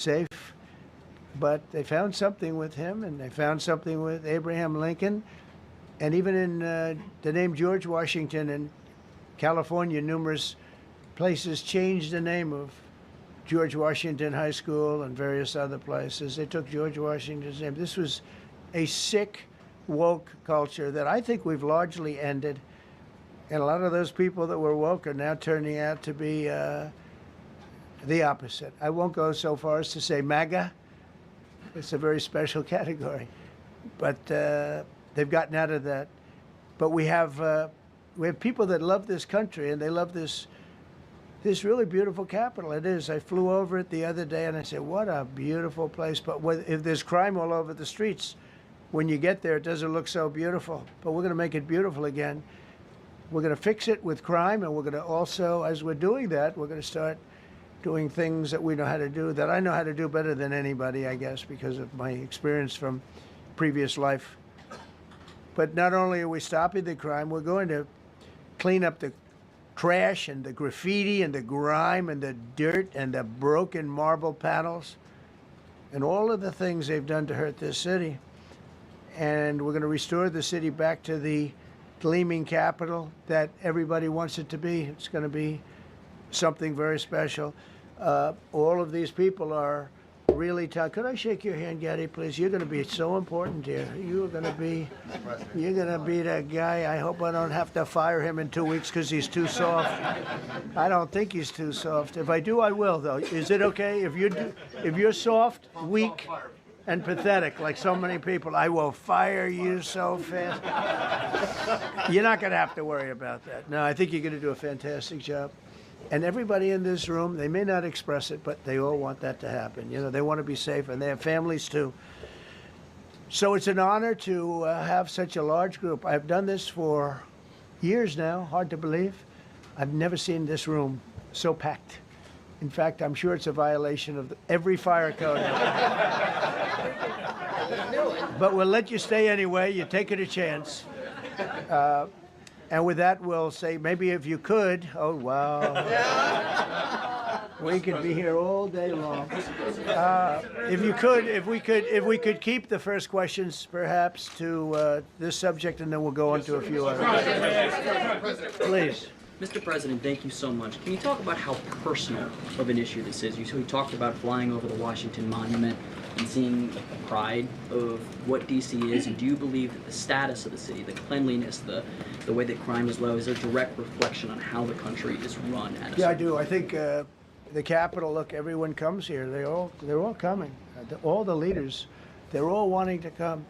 safe. But they found something with him, and they found something with Abraham Lincoln. And even in the name George Washington in California, numerous places changed the name of George Washington High School and various other places. They took George Washington's name. This was a sick, woke culture that I think we've largely ended. And a lot of those people that were woke are now turning out to be the opposite. I won't go so far as to say MAGA. It's a very special category. But they've gotten out of that. But we have people that love this country, and they love this really beautiful capital. It is. I flew over it the other day, and I said, what a beautiful place. But if there's crime all over the streets, when you get there, it doesn't look so beautiful. But we're going to make it beautiful again. We're going to fix it with crime, and we're going to also, as we're doing that, we're going to start doing things that we know how to do, that I know how to do better than anybody, I guess, because of my experience from previous life. But not only are we stopping the crime, we're going to clean up the trash and the graffiti and the grime and the dirt and the broken marble panels and all of the things they've done to hurt this city. And we're going to restore the city back to the gleaming capital that everybody wants it to be. It's going to be something very special. All of these people are really tough. Could I shake your hand, Gaddy, please? You're going to be so important here. You're going to be that guy. I hope I don't have to fire him in 2 weeks because he's too soft. I don't think he's too soft. If I do, I will, though. Is it okay? If you're soft, weak, and pathetic, like so many people, I will fire you so fast. You're not going to have to worry about that. No, I think you're going to do a fantastic job. And everybody in this room, they may not express it, but they all want that to happen. You know, they want to be safe, and they have families too. So it's an honor to have such a large group. I've done this for years now, hard to believe. I've never seen this room so packed. In fact, I'm sure it's a violation of every fire code. But we'll let you stay anyway. You're taking a chance. And with that, we'll say, maybe if you could, oh, wow. We could be here all day long. If we could keep the first questions, perhaps, to this subject, and then we'll go on to a few others. Please. Mr. President, thank you so much. Can you talk about how personal of an issue this is? We talked about flying over the Washington Monument and seeing the pride of what D.C. is, and do you believe that the status of the city, the cleanliness, the way that crime is low, is a direct reflection on how the country is run? Yeah, I do. I think the Capitol, look, everyone comes here. They're all coming. All the leaders, they're all wanting to come.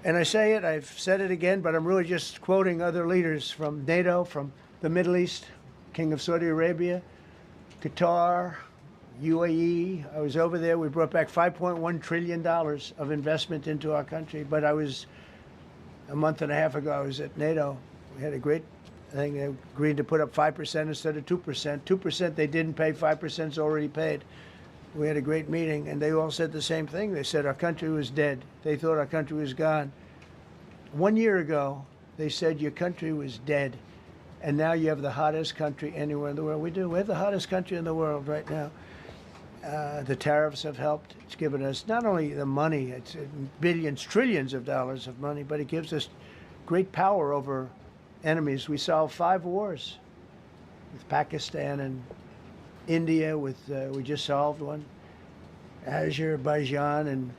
And I say it, I've said it again, but I'm really just quoting other leaders from NATO, from the Middle East, King of Saudi Arabia, Qatar, UAE. I was over there. We brought back $5.1 trillion of investment into our country. But I was, a month and a half ago, I was at NATO. We had a great thing. They agreed to put up 5% instead of 2%. 2% they didn't pay, 5% is already paid. We had a great meeting, and they all said the same thing. They said our country was dead. They thought our country was gone. 1 year ago, they said your country was dead. And now you have the hottest country anywhere in the world. We do. We have the hottest country in the world right now. The tariffs have helped. It's given us not only the money, it's billions, trillions of dollars of money, but it gives us great power over enemies. We solved 5 wars with Pakistan and India. We just solved one. Azerbaijan and,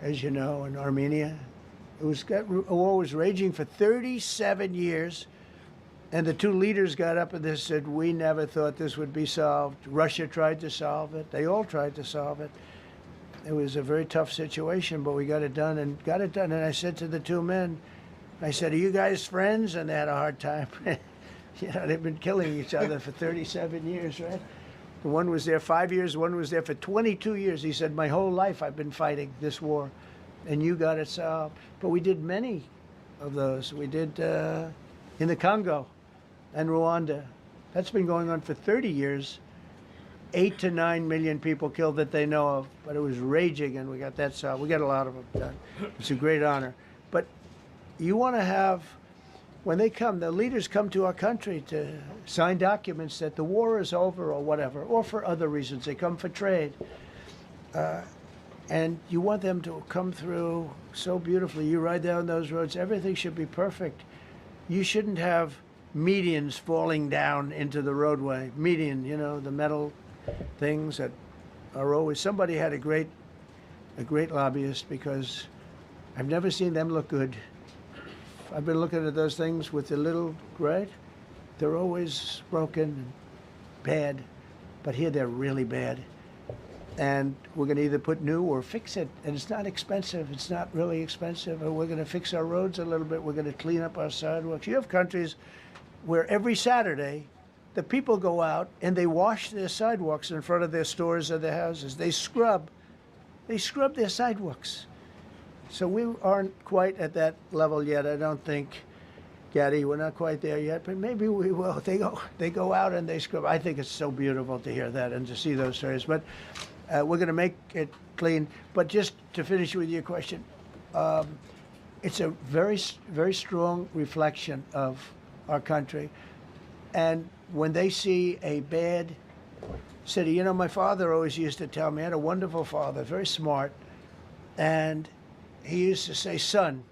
as you know, and Armenia. A war was raging for 37 years. And the 2 leaders got up and they said, we never thought this would be solved. Russia tried to solve it. They all tried to solve it. It was a very tough situation, but we got it done and got it done. And I said to the 2 men, I said, are you guys friends? And they had a hard time. You know, they've been killing each other for 37 years, right? One was there 5 years, one was there for 22 years. He said, my whole life I've been fighting this war, and you got it solved. But we did many of those. We did in the Congo and Rwanda. That's been going on for 30 years. 8 to 9 million people killed that they know of, but it was raging, and we got that solved. We got a lot of them done. It's a great honor. But you want to have, when they come, the leaders come to our country to sign documents that the war is over or whatever, or for other reasons. They come for trade. And you want them to come through so beautifully. You ride down those roads, everything should be perfect. You shouldn't have medians falling down into the roadway. Median, you know, the metal things that are always. Somebody had a great lobbyist, because I've never seen them look good. I've been looking at those things with the little, right? They're always broken and bad, but here they're really bad. And we're going to either put new or fix it. And it's not expensive. It's not really expensive. And we're going to fix our roads a little bit. We're going to clean up our sidewalks. You have countries where every Saturday, the people go out and they wash their sidewalks in front of their stores or their houses. They scrub their sidewalks. So we aren't quite at that level yet. I don't think, Gaddy, we're not quite there yet, but maybe we will. They go out and they scrub. I think it's so beautiful to hear that and to see those stories. But we're going to make it clean. But just to finish with your question, it's a very, very strong reflection of our country. And when they see a bad city, you know, my father always used to tell me, I had a wonderful father, very smart, and he used to say, son,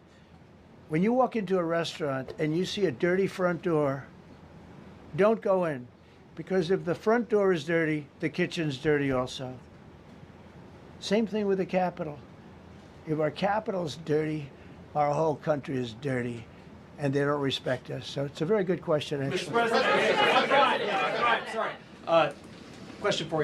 when you walk into a restaurant and you see a dirty front door, don't go in, because if the front door is dirty, the kitchen's dirty also. Same thing with the Capitol. If our Capitol's dirty, our whole country is dirty, and they don't respect us. So it's a very good question, actually. Mr. President, sorry. Question for you.